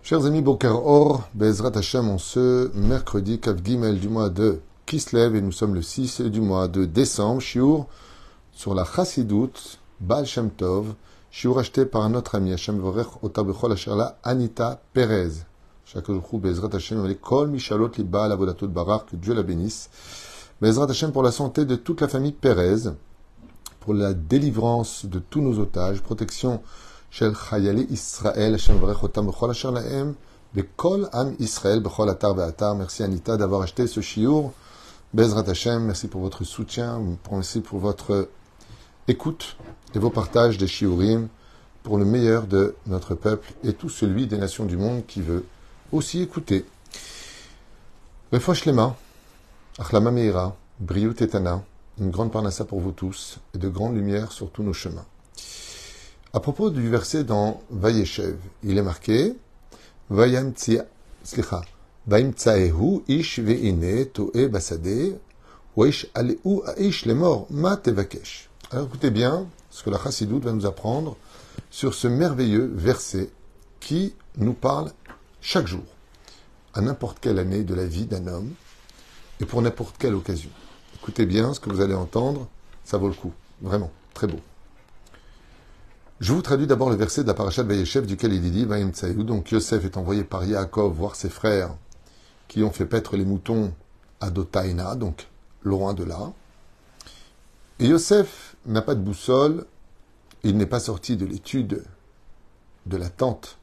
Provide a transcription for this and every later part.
Chers amis, Boker Or, Bezrat Hashem, en ce mercredi 4 Gimel du mois de Kislev, et nous sommes le 6 du mois de décembre, Shiur sur la Chassidut, Baal Shem Tov, Shiur acheté par notre ami Hashem Vorech, Otabechol Asherla, Anita Perez. Chaque jour, Bezrat Hashem, Kol Mishalot Liba, Lavodatot Barar, que Dieu la bénisse. Bezrat Hashem pour la santé de toute la famille Perez, pour la délivrance de tous nos otages, protection Shel Chayali Israël, Hashem Vorech Otam Bechol Asher Lahem, Bekol Am Israël, Bechol Atar Ve'atar. Merci Anita d'avoir acheté ce shiur. Bezrat Hashem, merci pour votre soutien, merci pour votre écoute et vos partages des shiurim pour le meilleur de notre peuple et tout celui des nations du monde qui veut aussi écouter. Refosh Lema, Achlama Meira, Briut Etana, une grande parnassa pour vous tous et de grandes lumières sur tous nos chemins. À propos du verset dans Vayeshev, il est marqué Vayimtsaehu ish ve'ine to'e basade wa ish aleu aish lemor ma tevakesh. Alors écoutez bien ce que la Chassidoute va nous apprendre sur ce merveilleux verset qui nous parle chaque jour, à n'importe quelle année de la vie d'un homme et pour n'importe quelle occasion. Écoutez bien ce que vous allez entendre, ça vaut le coup, vraiment, très beau. Je vous traduis d'abord le verset de la paracha de Vayeshev duquel il est dit Vayimtsaehu. Donc Yosef est envoyé par Yaakov voir ses frères qui ont fait paître les moutons à Dotaïna, donc loin de là. Et Yosef n'a pas de boussole, il n'est pas sorti de l'étude de la tente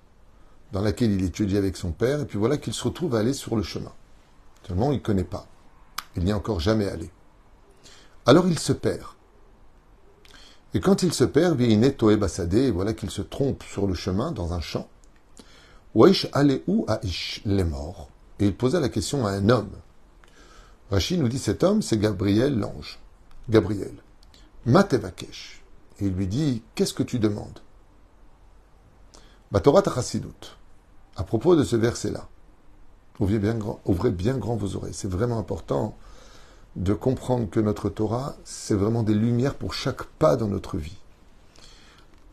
dans laquelle il étudiait avec son père, et puis voilà qu'il se retrouve à aller sur le chemin. Seulement, il ne connaît pas. Il n'y est encore jamais allé. Alors il se perd. Et quand il se perd, voilà qu'il se trompe sur le chemin, dans un champ. Waish aleu aish les morts. Et il posa la question à un homme. Rashi nous dit cet homme, c'est Gabriel l'ange. Gabriel. Matevakesh. Et il lui dit, qu'est-ce que tu demandes? Torah Chassidut. À propos de ce verset-là, ouvrez bien grand vos oreilles. C'est vraiment important de comprendre que notre Torah, c'est vraiment des lumières pour chaque pas dans notre vie.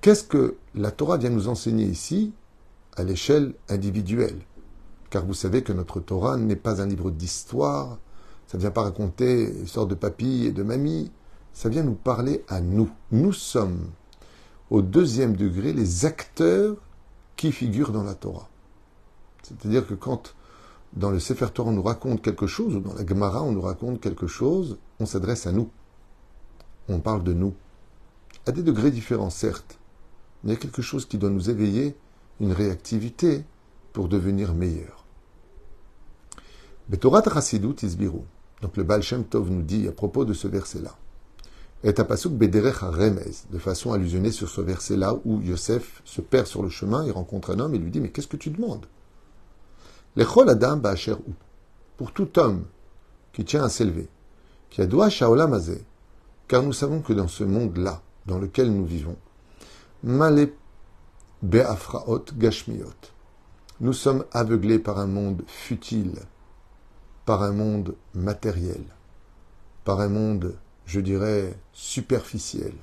Qu'est-ce que la Torah vient nous enseigner ici, à l'échelle individuelle? Car vous savez que notre Torah n'est pas un livre d'histoire, ça ne vient pas raconter l'histoire de papy et de mamie, ça vient nous parler à nous. Nous sommes, au deuxième degré, les acteurs qui figurent dans la Torah. C'est-à-dire que quand dans le Sefer Torah, on nous raconte quelque chose, ou dans la Gemara, on nous raconte quelque chose, on s'adresse à nous. On parle de nous. À des degrés différents, certes. Mais il y a quelque chose qui doit nous éveiller une réactivité pour devenir meilleur. Betorat Chassidut Isbiru. Donc le Baal Shem Tov nous dit à propos de ce verset-là. Et à pasuk Bederech Remez, de façon allusionnée sur ce verset-là où Yosef se perd sur le chemin, il rencontre un homme et lui dit mais qu'est-ce que tu demandes? Lechol Adam Ba'asher Hu, pour tout homme qui tient à s'élever, qui a doua Shaolam Hazeh, car nous savons que dans ce monde-là, dans lequel nous vivons, Malé Be'afraot Gashmiot, nous sommes aveuglés par un monde futile, par un monde matériel, par un monde, je dirais, superficiel.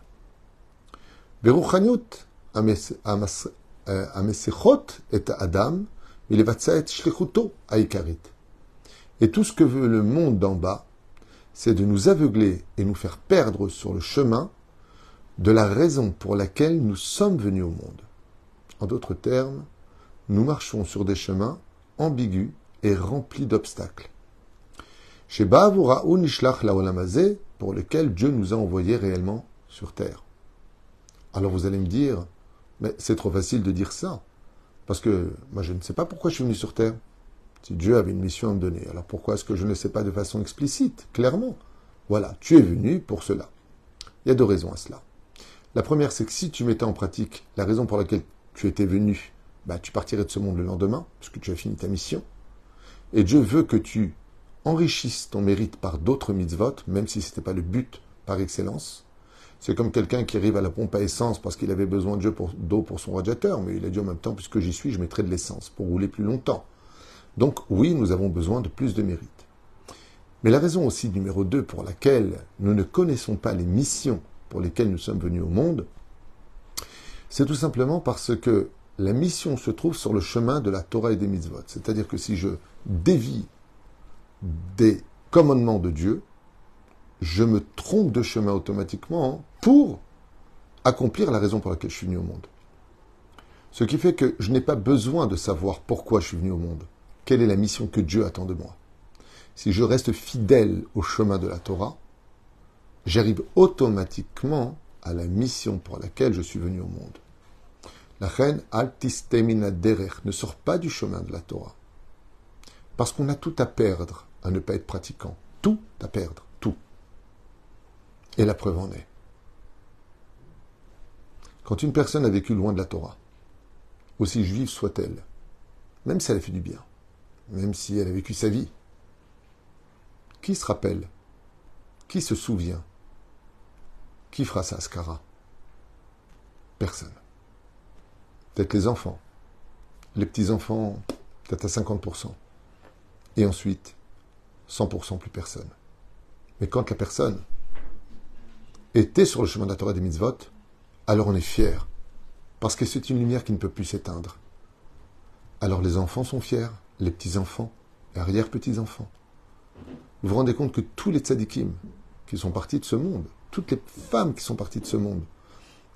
Beruchaniut Amesechot et Adam, et tout ce que veut le monde d'en bas, c'est de nous aveugler et nous faire perdre sur le chemin de la raison pour laquelle nous sommes venus au monde. En d'autres termes, nous marchons sur des chemins ambigus et remplis d'obstacles. Chez Ba'avura ou Nishlach Laolamazé, pour lequel Dieu nous a envoyés réellement sur terre. Alors vous allez me dire, mais c'est trop facile de dire ça. Parce que moi, je ne sais pas pourquoi je suis venu sur Terre. Si Dieu avait une mission à me donner, alors pourquoi est-ce que je ne le sais pas de façon explicite, clairement? Voilà, tu es venu pour cela. Il y a deux raisons à cela. La première, c'est que si tu mettais en pratique la raison pour laquelle tu étais venu, tu partirais de ce monde le lendemain, puisque tu as fini ta mission. Et Dieu veut que tu enrichisses ton mérite par d'autres mitzvot, même si ce n'était pas le but par excellence. C'est comme quelqu'un qui arrive à la pompe à essence parce qu'il avait besoin d'eau pour son radiateur, mais il a dit en même temps, puisque j'y suis, je mettrai de l'essence pour rouler plus longtemps. Donc oui, nous avons besoin de plus de mérite. Mais la raison aussi numéro 2 pour laquelle nous ne connaissons pas les missions pour lesquelles nous sommes venus au monde, c'est tout simplement parce que la mission se trouve sur le chemin de la Torah et des mitzvot. C'est-à-dire que si je dévie des commandements de Dieu, je me trompe de chemin automatiquement pour accomplir la raison pour laquelle je suis venu au monde. Ce qui fait que je n'ai pas besoin de savoir pourquoi je suis venu au monde. Quelle est la mission que Dieu attend de moi? Si je reste fidèle au chemin de la Torah, j'arrive automatiquement à la mission pour laquelle je suis venu au monde. La reine Altistemina Derech ne sort pas du chemin de la Torah. Parce qu'on a tout à perdre à ne pas être pratiquant. Tout à perdre. Tout. Et la preuve en est. Quand une personne a vécu loin de la Torah, aussi juive soit-elle, même si elle a fait du bien, même si elle a vécu sa vie, qui se rappelle? Qui se souvient? Qui fera sa askara? Personne. Peut-être les enfants. Les petits-enfants, peut-être à 50%. Et ensuite, 100% plus personne. Mais quand la personne était sur le chemin de la Torah des mitzvot, alors on est fier. Parce que c'est une lumière qui ne peut plus s'éteindre. Alors les enfants sont fiers, les petits-enfants, les arrière-petits-enfants. Vous vous rendez compte que tous les tzadikim qui sont partis de ce monde, toutes les femmes qui sont parties de ce monde,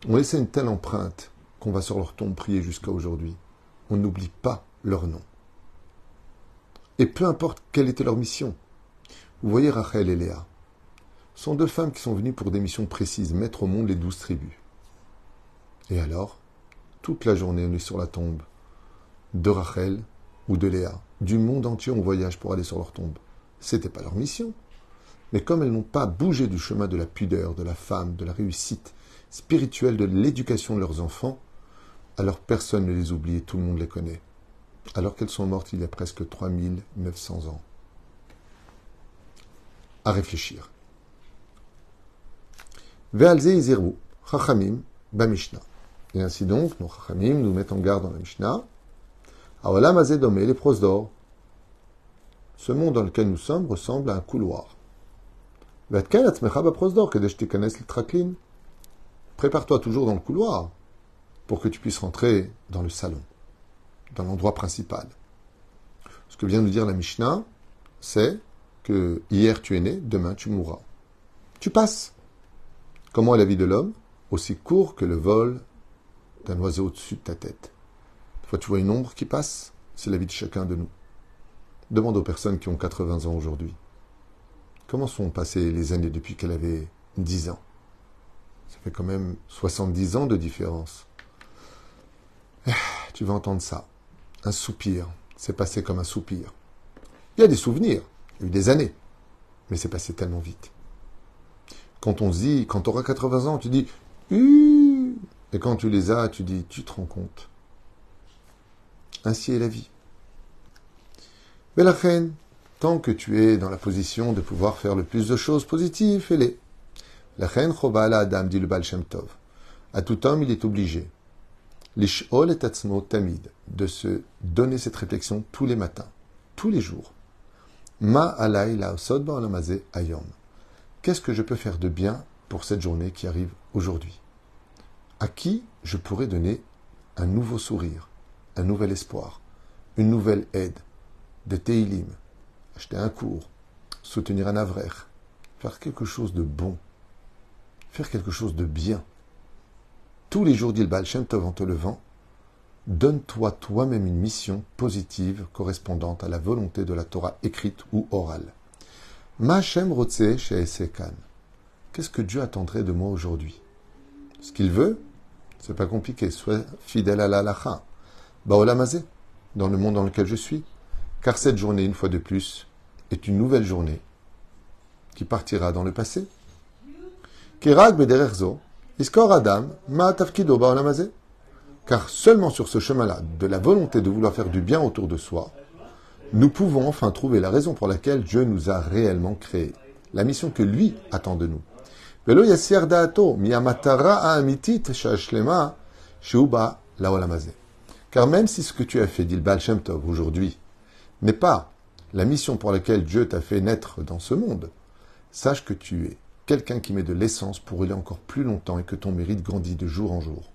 ont laissé une telle empreinte qu'on va sur leur tombe prier jusqu'à aujourd'hui. On n'oublie pas leur nom. Et peu importe quelle était leur mission. Vous voyez Rachel et Léa. Ce sont deux femmes qui sont venues pour des missions précises, mettre au monde les 12 tribus. Et alors, toute la journée, on est sur la tombe de Rachel ou de Léa. Du monde entier, on voyage pour aller sur leur tombe. C'était pas leur mission. Mais comme elles n'ont pas bougé du chemin de la pudeur, de la femme, de la réussite spirituelle, de l'éducation de leurs enfants, alors personne ne les oublie et tout le monde les connaît. Alors qu'elles sont mortes il y a presque 3900 ans. À réfléchir. Ve'alze iziru, chachamim, ba'mishnah. Et ainsi donc, nos chachamim nous mettent en garde dans la Mishnah. Aolam hazeh domé, les prosdor. Ce monde dans lequel nous sommes ressemble à un couloir. Ve'atken atzmecha ba'prosdor, kedesh tikanes l'traklin. Prépare-toi toujours dans le couloir pour que tu puisses rentrer dans le salon, dans l'endroit principal. Ce que vient de nous dire la Mishnah, c'est que hier tu es né, demain tu mourras. Tu passes. Comment est la vie de l'homme? Aussi court que le vol d'un oiseau au-dessus de ta tête. Des fois tu vois une ombre qui passe, c'est la vie de chacun de nous. Demande aux personnes qui ont 80 ans aujourd'hui. Comment sont passées les années depuis qu'elle avait 10 ans? Ça fait quand même 70 ans de différence. Tu vas entendre ça. Un soupir. C'est passé comme un soupir. Il y a des souvenirs. Il y a eu des années. Mais c'est passé tellement vite. Quand on se dit, quand tu auras 80 ans, tu dis et quand tu les as, tu dis, tu te rends compte. Ainsi est la vie. Mais la reine, tant que tu es dans la position de pouvoir faire le plus de choses positives, fais-les. La reine choba la adam, dit le Baal Shem Tov. À tout homme, il est obligé. L'ishol et tatzmo tamid, de se donner cette réflexion tous les matins, tous les jours. Ma alay la osod ba'olam ayom. Qu'est-ce que je peux faire de bien pour cette journée qui arrive aujourd'hui? À qui je pourrais donner un nouveau sourire, un nouvel espoir, une nouvelle aide, des teilim, acheter un cours, soutenir un avrer, faire quelque chose de bon, faire quelque chose de bien. Tous les jours, dit le Baal Shem Tov en te levant, donne-toi toi-même une mission positive correspondante à la volonté de la Torah écrite ou orale. Ma Shem Rotze She'esekan. Qu'est-ce que Dieu attendrait de moi aujourd'hui? Ce qu'il veut, c'est pas compliqué. Sois fidèle à la halacha. Ba'olam hazeh, dans le monde dans lequel je suis. Car cette journée, une fois de plus, est une nouvelle journée qui partira dans le passé. Kirag bedererzo. Iskor Adam, ma tafkido ba'olam hazeh. Car seulement sur ce chemin-là, de la volonté de vouloir faire du bien autour de soi, nous pouvons enfin trouver la raison pour laquelle Dieu nous a réellement créés. La mission que lui attend de nous. Velo yassir da'ato, miyamatara ha'amitit sha'ashlema, sheuba la'olam hazeh. Car même si ce que tu as fait, dit le Baal Shem Tov aujourd'hui, n'est pas la mission pour laquelle Dieu t'a fait naître dans ce monde, sache que tu es quelqu'un qui met de l'essence pour aller encore plus longtemps et que ton mérite grandit de jour en jour.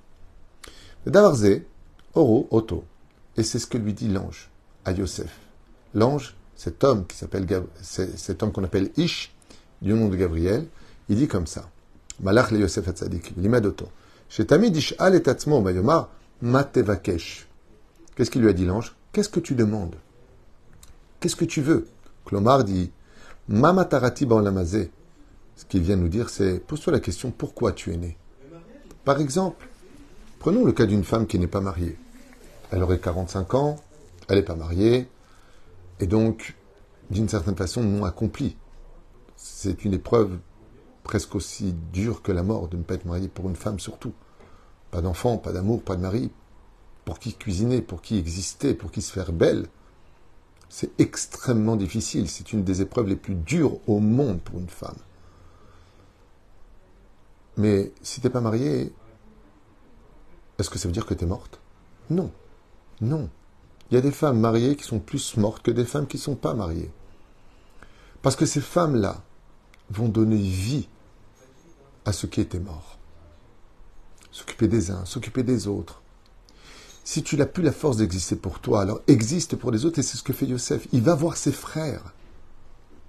Davarze, Oro, Oto. Et c'est ce que lui dit l'ange à Yosef. L'ange, cet homme cet homme qu'on appelle Ish, du nom de Gabriel, il dit comme ça. Malach le Yosef Hatzadik, l'imad Oto. Shetami dish'al et atzmo bayomar matevakesh. Qu'est-ce qu'il lui a dit l'ange? Qu'est-ce que tu demandes? Qu'est-ce que tu veux? Klomar dit Mamatarati ba'olamazé. Ce qu'il vient nous dire, c'est pose-toi la question pourquoi tu es né. Par exemple, prenons le cas d'une femme qui n'est pas mariée. Elle aurait 45 ans, elle n'est pas mariée, et donc, d'une certaine façon, non accomplie. C'est une épreuve presque aussi dure que la mort de ne pas être mariée pour une femme surtout. Pas d'enfant, pas d'amour, pas de mari. Pour qui cuisiner, pour qui exister, pour qui se faire belle. C'est extrêmement difficile. C'est une des épreuves les plus dures au monde pour une femme. Mais si tu n'es pas mariée, est-ce que ça veut dire que tu es morte? Non. Non. Il y a des femmes mariées qui sont plus mortes que des femmes qui ne sont pas mariées. Parce que ces femmes-là vont donner vie à ceux qui étaient morts. S'occuper des uns, s'occuper des autres. Si tu n'as plus la force d'exister pour toi, alors existe pour les autres, et c'est ce que fait Yosef. Il va voir ses frères,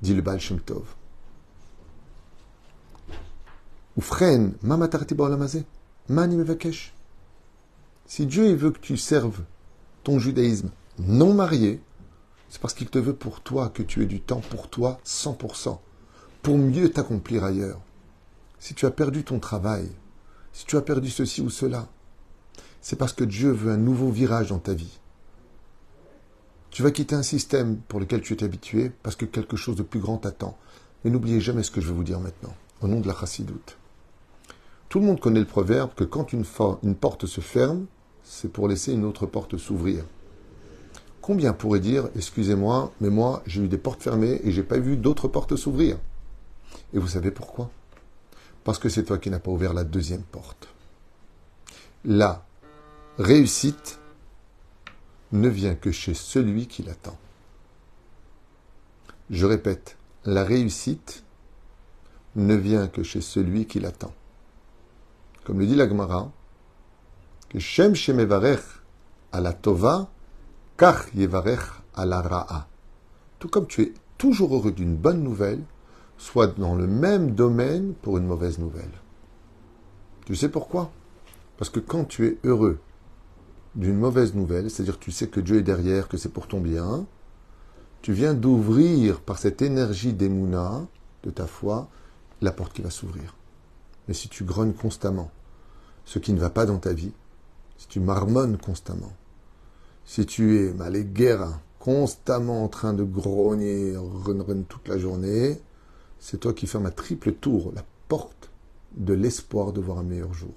dit le Baal Shem Tov. Oufren, mamatarti ba'olamazé, mani mevakesh. Si Dieu il veut que tu serves ton judaïsme non marié, c'est parce qu'il te veut pour toi, que tu aies du temps pour toi 100%, pour mieux t'accomplir ailleurs. Si tu as perdu ton travail, si tu as perdu ceci ou cela, c'est parce que Dieu veut un nouveau virage dans ta vie. Tu vas quitter un système pour lequel tu es habitué parce que quelque chose de plus grand t'attend. Mais n'oubliez jamais ce que je vais vous dire maintenant, au nom de la chassidoute. Tout le monde connaît le proverbe que quand une porte se ferme, c'est pour laisser une autre porte s'ouvrir. Combien pourraient dire, excusez-moi, mais moi, j'ai eu des portes fermées et j'ai pas vu d'autres portes s'ouvrir? Et vous savez pourquoi? Parce que c'est toi qui n'as pas ouvert la deuxième porte. La réussite ne vient que chez celui qui l'attend. Je répète, la réussite ne vient que chez celui qui l'attend. Comme le dit la Gemara, que Shem Shemevarech à la Tova, Kach Yevarech à la Ra'a. Tout comme tu es toujours heureux d'une bonne nouvelle, sois dans le même domaine pour une mauvaise nouvelle. Tu sais pourquoi? Parce que quand tu es heureux d'une mauvaise nouvelle, c'est-à-dire que tu sais que Dieu est derrière, que c'est pour ton bien, tu viens d'ouvrir par cette énergie d'Emouna, de ta foi, la porte qui va s'ouvrir. Mais si tu grognes constamment ce qui ne va pas dans ta vie, si tu marmonnes constamment, si tu es les guerres constamment en train de grogner, run toute la journée, c'est toi qui fermes à triple tour la porte de l'espoir de voir un meilleur jour.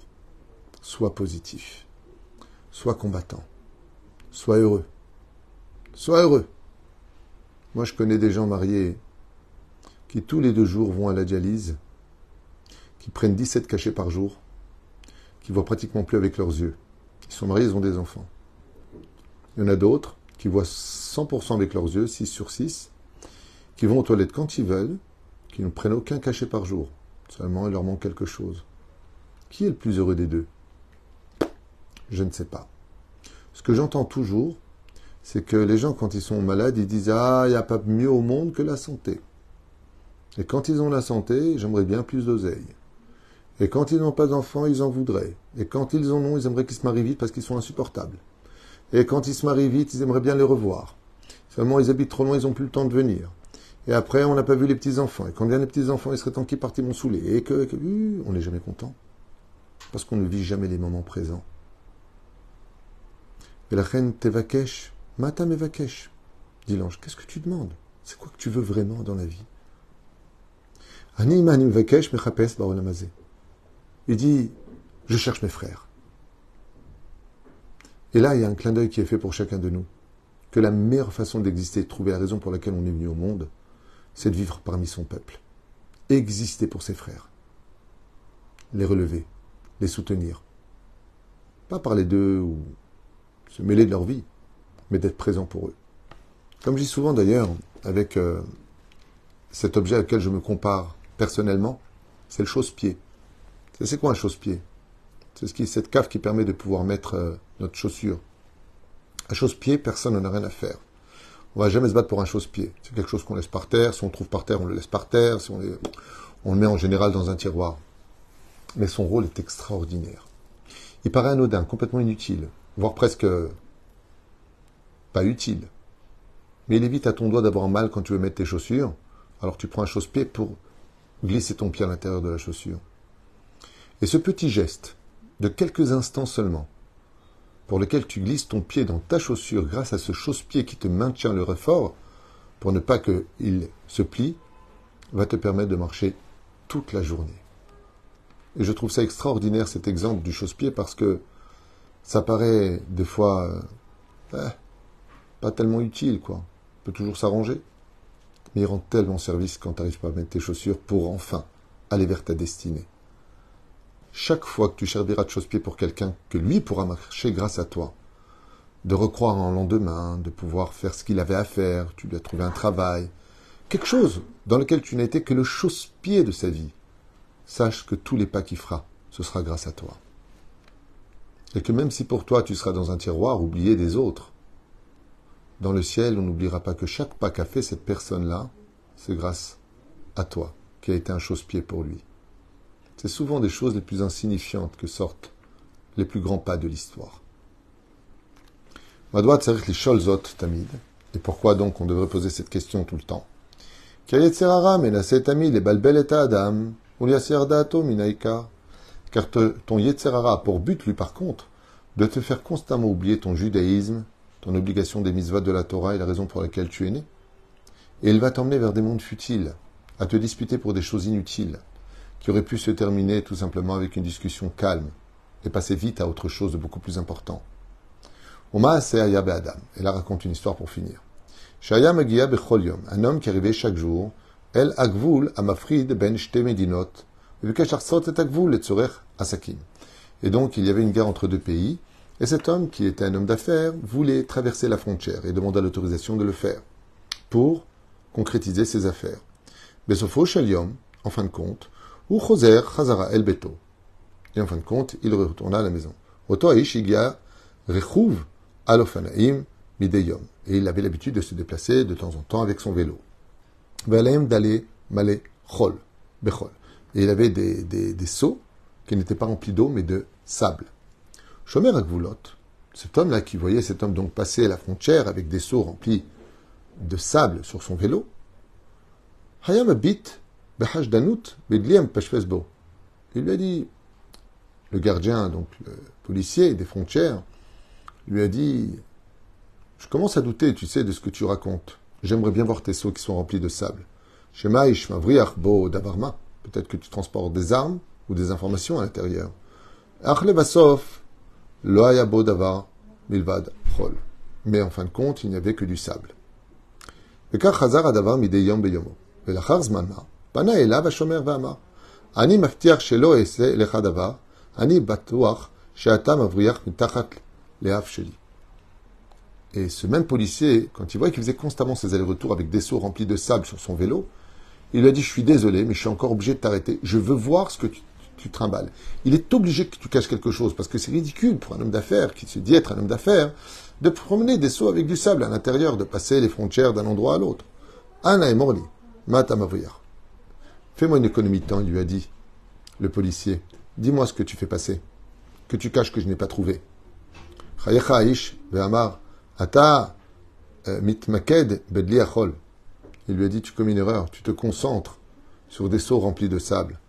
Sois positif, sois combattant, sois heureux, sois heureux. Moi, je connais des gens mariés qui tous les 2 jours vont à la dialyse, qui prennent 17 cachets par jour, qui voient pratiquement plus avec leurs yeux. Ils sont mariés, ils ont des enfants. Il y en a d'autres qui voient 100% avec leurs yeux, 6 sur 6, qui vont aux toilettes quand ils veulent, qui ne prennent aucun cachet par jour. Seulement, il leur manque quelque chose. Qui est le plus heureux des deux? Je ne sais pas. Ce que j'entends toujours, c'est que les gens, quand ils sont malades, ils disent « Ah, il n'y a pas mieux au monde que la santé. » Et quand ils ont la santé, j'aimerais bien plus d'oseille. Et quand ils n'ont pas d'enfants, ils en voudraient. Et quand ils en ont, ils aimeraient qu'ils se marient vite parce qu'ils sont insupportables. Et quand ils se marient vite, ils aimeraient bien les revoir. Seulement, ils habitent trop loin, ils n'ont plus le temps de venir. Et après, on n'a pas vu les petits-enfants. Et quand viennent les petits-enfants, il serait temps qu'ils partent, ils m'ont saoulé. Et on n'est jamais content. Parce qu'on ne vit jamais les moments présents. Et la reine Tevakesh, Mata Mevakesh, dit l'ange, qu'est-ce que tu demandes? C'est quoi que tu veux vraiment dans la vie? Ani Mani Mevakesh Mechapes Baolamazé. Il dit, je cherche mes frères. Et là, il y a un clin d'œil qui est fait pour chacun de nous. Que la meilleure façon d'exister, de trouver la raison pour laquelle on est venu au monde, c'est de vivre parmi son peuple. Exister pour ses frères. Les relever, les soutenir. Pas parler d'eux ou se mêler de leur vie, mais d'être présent pour eux. Comme je dis souvent d'ailleurs, avec cet objet auquel je me compare personnellement, c'est le chausse-pied. C'est quoi un chausse-pied? C'est cette cave qui permet de pouvoir mettre notre chaussure Un chausse-pied, personne n'en a rien à faire. On va jamais se battre pour un chausse-pied. C'est quelque chose qu'on laisse par terre. Si on le trouve par terre, on le laisse par terre. Si on le met en général dans un tiroir. Mais son rôle est extraordinaire. Il paraît anodin, complètement inutile, voire presque pas utile. Mais il évite à ton doigt d'avoir mal quand tu veux mettre tes chaussures. Alors tu prends un chausse-pied pour glisser ton pied à l'intérieur de la chaussure. Et ce petit geste, de quelques instants seulement, pour lequel tu glisses ton pied dans ta chaussure grâce à ce chausse-pied qui te maintient le réfort, pour ne pas qu'il se plie, va te permettre de marcher toute la journée. Et je trouve ça extraordinaire cet exemple du chausse-pied parce que ça paraît des fois pas tellement utile, quoi. On peut toujours s'arranger. Mais il rend tellement service quand tu n'arrives pas à mettre tes chaussures pour enfin aller vers ta destinée. Chaque fois que tu serviras de chausse-pied pour quelqu'un, que lui pourra marcher grâce à toi, de recroire en lendemain, de pouvoir faire ce qu'il avait à faire, tu lui as trouvé un travail, quelque chose dans lequel tu n'as été que le chausse-pied de sa vie, sache que tous les pas qu'il fera, ce sera grâce à toi. Et que même si pour toi tu seras dans un tiroir oublié des autres, dans le ciel, on n'oubliera pas que chaque pas qu'a fait cette personne-là, c'est grâce à toi, qui a été un chausse-pied pour lui. C'est souvent des choses les plus insignifiantes que sortent les plus grands pas de l'histoire. Madoua tzarich lishol zot tamid. Et pourquoi donc on devrait poser cette question tout le temps? Car ton Yetzerara a pour but, lui par contre, de te faire constamment oublier ton judaïsme, ton obligation des mitzvot de la Torah et la raison pour laquelle tu es né. Et il va t'emmener vers des mondes futiles, à te disputer pour des choses inutiles, qui auraient pu se terminer tout simplement avec une discussion calme, et passer vite à autre chose de beaucoup plus important. Oma Seaya Be'adam. Et là raconte une histoire pour finir. Shaya Magia Bechol Yom, un homme qui arrivait chaque jour, El Agvul Amafrid Ben Shte Medinot, et donc il y avait une guerre entre deux pays, et cet homme, qui était un homme d'affaires, voulait traverser la frontière et demanda l'autorisation de le faire, pour concrétiser ses affaires. Besofo Shaliom, en fin de compte, ou Choser Chazara El Beto. Et en fin de compte, il retourna à la maison. Oto Aish Igia Rechuv Alofanaim Mideyom. Et il avait l'habitude de se déplacer de temps en temps avec son vélo. Valaim Dale Male Chol, Bechol. Et il avait des seaux qui n'étaient pas remplis d'eau, mais de sable. Shomer Agvulot, cet homme-là qui voyait cet homme donc passer à la frontière avec des seaux remplis de sable sur son vélo, Hayam Abit Behashdanut Bedliam Peshfesbo. Il lui a dit, le gardien, donc le policier des frontières, lui a dit, je commence à douter, tu sais, de ce que tu racontes. J'aimerais bien voir tes seaux qui sont remplis de sable. Shema Ishmavriach Bo Davarma. Peut-être que tu transportes des armes ou des informations à l'intérieur. Achlevasof Lo haya bo davar milvad chol. Mais en fin de compte, il n'y avait que du sable. Vekach chazar hadavar midei yom beyomo. Velachar zman ma. Pana elav hashomer ve'amar. Ani maftiach shelo ese lecha davar. Ani batuach she'ata mavriach mitachat le'af sheli. Et ce même policier, quand il voit qu'il faisait constamment ses allers-retours avec des seaux remplis de sable sur son vélo, il lui a dit, je suis désolé, mais je suis encore obligé de t'arrêter. Je veux voir ce que tu trimbales. Il est obligé que tu caches quelque chose, parce que c'est ridicule pour un homme d'affaires, qui se dit être un homme d'affaires, de promener des seaux avec du sable à l'intérieur, de passer les frontières d'un endroit à l'autre. Ana et Morli, Mata Mavriar. Fais-moi une économie de temps, il lui a dit, le policier. Dis-moi ce que tu fais passer, que tu caches que je n'ai pas trouvé. Chayecha Aish, Ve'amar, Ata, Mitmaked, Bedli Achol. Il lui a dit, tu commets une erreur, tu te concentres sur des seaux remplis de sable.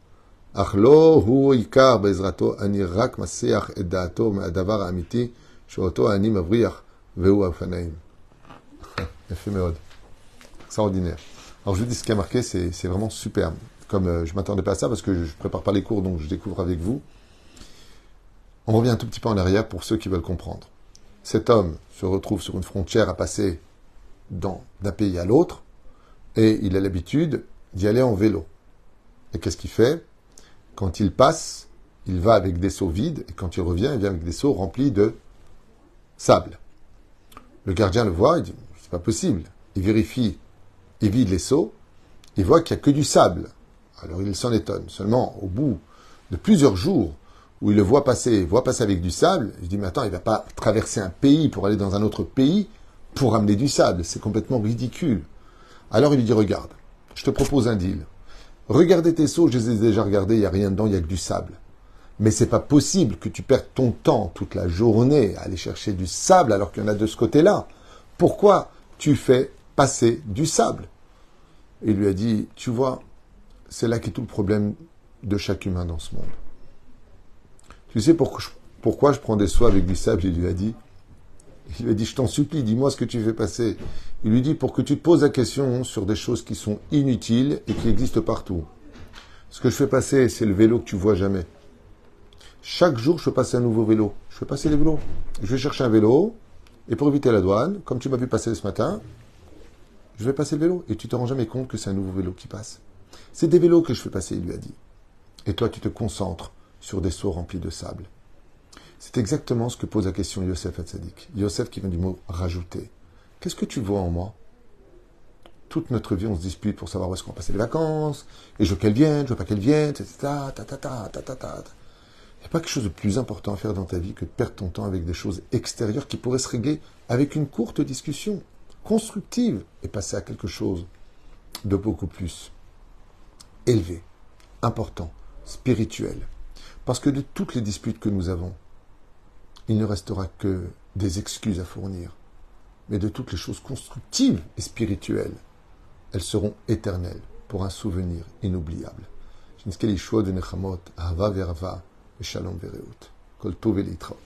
Achlo hu ikar bezrato ani rak maseach et daato ma'adavar amiti shoto ani mavriach veu afanaim. Éphémérode. Extraordinaire. Alors je vous dis ce qui a marqué, c'est vraiment superbe. Comme je ne m'attendais pas à ça parce que je ne prépare pas les cours, donc je découvre avec vous. On revient un tout petit peu en arrière pour ceux qui veulent comprendre. Cet homme se retrouve sur une frontière à passer d'un pays à l'autre. Et il a l'habitude d'y aller en vélo. Et qu'est-ce qu'il fait? Quand il passe, il va avec des seaux vides, et quand il revient, il vient avec des seaux remplis de sable. Le gardien le voit, il dit, c'est pas possible. Il vérifie, il vide les seaux, il voit qu'il n'y a que du sable. Alors il s'en étonne. Seulement, au bout de plusieurs jours, où il le voit passer avec du sable. Je dis, mais attends, il va pas traverser un pays pour aller dans un autre pays pour amener du sable. C'est complètement ridicule. Alors il lui dit, regarde, je te propose un deal. Regardez tes seaux, je les ai déjà regardés, il n'y a rien dedans, il n'y a que du sable. Mais c'est pas possible que tu perdes ton temps toute la journée à aller chercher du sable alors qu'il y en a de ce côté-là. Pourquoi tu fais passer du sable? Et il lui a dit, tu vois, c'est là qu'est tout le problème de chaque humain dans ce monde. Tu sais pourquoi je prends des soies avec du sable? Il lui a dit, je t'en supplie, dis-moi ce que tu fais passer. Il lui dit, pour que tu te poses la question sur des choses qui sont inutiles et qui existent partout. Ce que je fais passer, c'est le vélo que tu vois jamais. Chaque jour, je fais passer un nouveau vélo. Je fais passer les vélos. Je vais chercher un vélo, et pour éviter la douane, comme tu m'as vu passer ce matin, je vais passer le vélo. Et tu te rends jamais compte que c'est un nouveau vélo qui passe. C'est des vélos que je fais passer, il lui a dit. Et toi, tu te concentres sur des seaux remplis de sable. C'est exactement ce que pose la question Yosef Hatzadik. Yosef qui vient du mot rajouter. Qu'est-ce que tu vois en moi? Toute notre vie, on se dispute pour savoir où est-ce qu'on va passer les vacances, et je veux qu'elle vienne, je veux pas qu'elle vienne, etc. Il n'y a pas quelque chose de plus important à faire dans ta vie que de perdre ton temps avec des choses extérieures qui pourraient se régler avec une courte discussion constructive et passer à quelque chose de beaucoup plus élevé, important, spirituel. Parce que de toutes les disputes que nous avons, il ne restera que des excuses à fournir. Mais de toutes les choses constructives et spirituelles, elles seront éternelles pour un souvenir inoubliable. Shalom vereut. Kol tov et litraot.